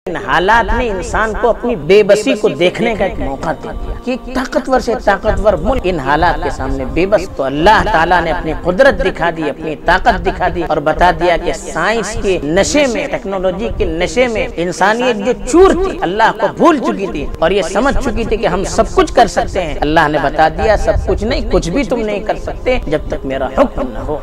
ان حالات نے انسان کو اپنی بے بسی کو دیکھنے کا ایک موقع دے دیا کہ ایک طاقتور سے طاقتور ملک ان حالات کے سامنے بے بس، تو اللہ تعالیٰ نے اپنی قدرت دکھا دی، اپنی طاقت دکھا دی اور بتا دیا کہ سائنس کے نشے میں، ٹیکنالوجی کے نشے میں انسانیت جو چور تھی، اللہ کو بھول چکی تھی اور یہ سمجھ چکی تھی کہ ہم سب کچھ کر سکتے ہیں، اللہ نے بتا دیا سب کچھ نہیں، کچھ بھی تم نہیں کر سکتے جب تک میرا حکم نہ ہو۔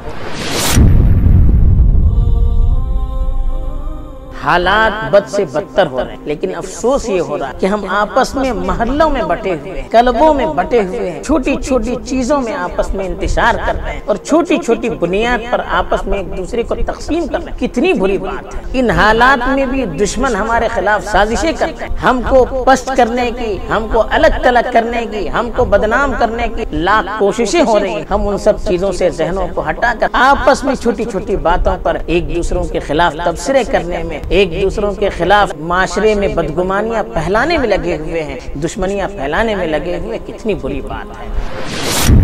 حالات بد سے بدتر ہو رہے ہیں، لیکن افسوس یہ ہو رہا ہے کہ ہم آپس میں محلوں میں بٹے ہوئے ہیں، قلبوں میں بٹے ہوئے ہیں، چھوٹی چھوٹی چیزوں میں آپس میں انتشار کر رہے ہیں اور چھوٹی چھوٹی بنیاد پر آپس میں ایک دوسرے کو تقسیم کر رہے ہیں۔ کتنی بری بات ہے۔ ان حالات میں بھی دشمن ہمارے خلاف سازشیں کر رہے ہیں، ہم کو پست کرنے کی، ہم کو الگ تلگ کرنے کی، ہم کو بدنام کرنے کی لاکھ کوششیں ہو رہی ہیں۔ ہم ان سب چیزوں سے ذہنوں کو ہٹا کر آپس میں چھوٹی چھوٹی باتوں پر ایک دوسروں کے خلاف تبصرے کرنے میں، ایک دوسروں کے خلاف معاشرے میں بدگمانیاں پھیلانے میں لگے ہوئے ہیں، دشمنیاں پھیلانے میں لگے ہوئے، کتنی بری بات ہے۔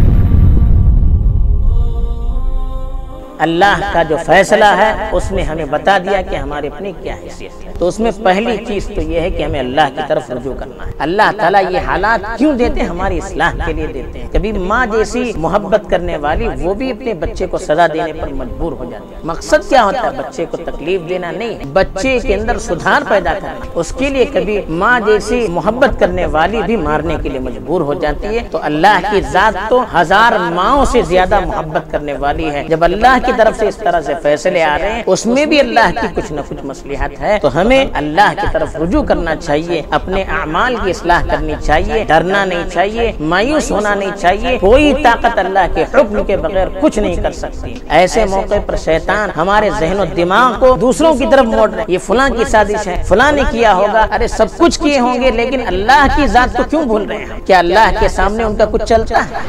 اللہ کا جو فیصلہ ہے اس نے ہمیں بتا دیا کہ ہمارے اپنی کیا حیثیت ہے، تو اس میں پہلی چیز تو یہ ہے کہ ہمیں اللہ کی طرف رجوع کرنا ہے۔ اللہ تعالیٰ یہ حالات کیوں دیتے ہیں؟ ہماری اصلاح کے لیے دیتے ہیں۔ کبھی ماں جیسی محبت کرنے والی وہ بھی اپنے بچے کو سزا دینے پر مجبور ہو جاتی ہے۔ مقصد کیا ہوتا ہے؟ بچے کو تکلیف دینا نہیں، بچے کے اندر سدھار پیدا کرنا۔ اس کے لیے کبھی ماں جیسی محبت کرنے والی بھی مارنے کے لیے مجبور ہو جاتی ہے۔ تو اللہ کی ذات تو ہزار ماؤں سے زیادہ محبت کرنے والی ہے۔ جب اللہ کی طرف سے اس طرح سے فیصلے آ رہے ہیں، اس میں بھی اللہ کی کچھ نہ کچھ مصلحت ہے، تو ہمیں اللہ کی طرف رجوع کرنا چاہیے، اپنے اعمال کی اصلاح کرنی چاہیے، ڈرنا نہیں چاہیے، مایوس ہونا نہیں چاہیے۔ کوئی طاقت اللہ کے حکم کے بغیر کچھ نہیں کر سکتی۔ ایسے موقع پر شیطان ہمارے ذہن و دماغ کو دوسروں کی طرف موڑ رہے ہیں، یہ فلاں کی سازش ہے، فلاں نے کیا ہوگا، ارے سب کچھ کیے ہوں گے لیکن اللہ کی ذات کو کیوں بھول رہے ہیں؟ کیا اللہ کے سامنے ان کا کچھ چلتا ہے؟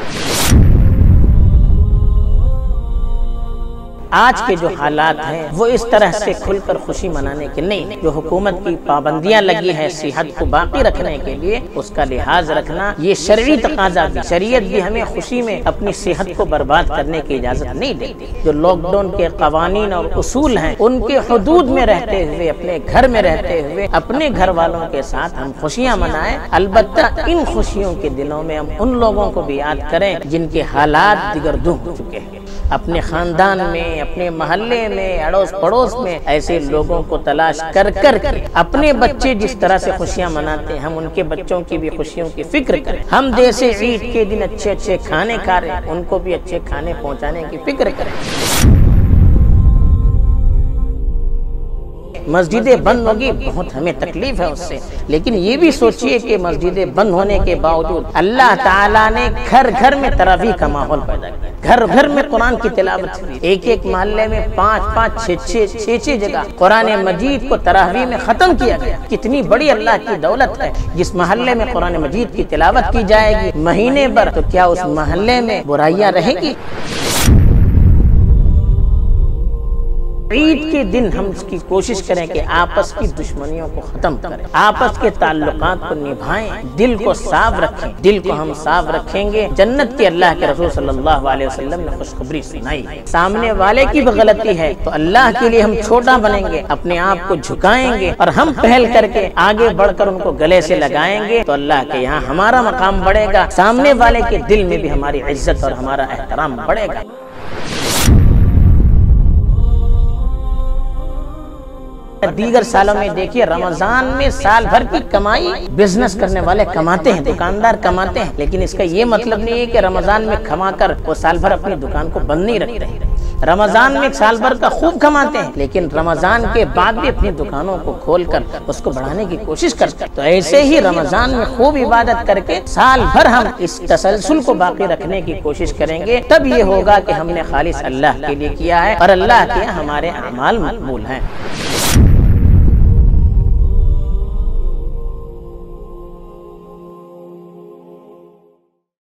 آج کے جو حالات ہیں وہ اس طرح سے کھل کر خوشی منانے کے نہیں، جو حکومت کی پابندیاں لگی ہیں صحت کو باقی رکھنے کے لیے، اس کا لحاظ رکھنا یہ شرعی تقاضا بھی، شریعت بھی ہمیں خوشی میں اپنی صحت کو برباد کرنے کی اجازت نہیں دیتی۔ جو لاک ڈاؤن کے قوانین اور اصول ہیں ان کے حدود میں رہتے ہوئے، اپنے گھر میں رہتے ہوئے، اپنے گھر والوں کے ساتھ ہم خوشیاں منائیں۔ البتہ ان خوشیوں کے دنوں میں ہم ان لوگوں کو بھی یاد کریں جن کے حالات دیگردوں ہو چکے ہیں۔ اپنے خاندان میں، اپنے محلے میں، اڑوس پڑوس میں ایسے لوگوں کو تلاش کر کر کے اپنے بچے جس طرح سے خوشیاں مناتے ہیں ہم ان کے بچوں کی بھی خوشیوں کی فکر کریں۔ ہم جیسے عید کے دن اچھے اچھے کھانے کھا رہے ہیں ان کو بھی اچھے کھانے پہنچانے کی فکر کریں۔ مسجدیں بند ہوگی، بہت ہمیں تکلیف ہے اس سے، لیکن یہ بھی سوچئے کہ مسجدیں بند ہونے کے باوجود اللہ تعالیٰ نے گھر گھر میں تراویح کا ماحول پیدا کیا، گھر گھر میں قرآن کی تلاوت ہوئی، ایک ایک محلے میں 5-5 جگہ قرآن مجید کو تراویح میں ختم کیا گیا۔ کتنی بڑی اللہ کی دولت ہے، جس محلے میں قرآن مجید کی تلاوت کی جائے گی مہینے بھر، تو کیا اس محلے میں برائیاں رہیں گی؟ عید کے دن ہم اس کی کوشش کریں کہ آپس کی دشمنیوں کو ختم کریں، آپس کے تعلقات کو نبھائیں، دل کو صاف رکھیں۔ دل کو ہم صاف رکھیں گے، جنت کے اللہ کے رسول صلی اللہ علیہ وسلم نے خوشخبری سنائی ہے۔ سامنے والے کی بھی غلطی ہے تو اللہ کے لیے ہم چھوٹا بنیں گے، اپنے آپ کو جھکائیں گے اور ہم پہل کر کے آگے بڑھ کر ان کو گلے سے لگائیں گے، تو اللہ کے یہاں ہمارا مقام بڑھے گا، سامنے والے کے دل میں بھی ہماری عزت اور ہمارا احترام بڑھے گا۔ دیگر سالوں میں دیکھیے رمضان میں سال بھر کی کمائی بزنس کرنے والے کماتے ہیں، دکاندار کماتے ہیں، لیکن اس کا یہ مطلب نہیں ہے کہ رمضان میں کما کر وہ سال بھر اپنی دکان کو بند نہیں رکھتے ہیں۔ رمضان میں سال بھر کا خوب کماتے ہیں لیکن رمضان کے بعد بھی اپنی دکانوں کو کھول کر اس کو بڑھانے کی کوشش کرتے ہیں۔ تو ایسے ہی رمضان میں خوب عبادت کر کے سال بھر ہم اس تسلسل کو باقی رکھنے کی کوشش کریں گے، تب یہ ہوگا کہ ہم نے خالص اللہ کے لیے کیا ہے اور اللہ کے ہمارے اعمال مقبول ہیں۔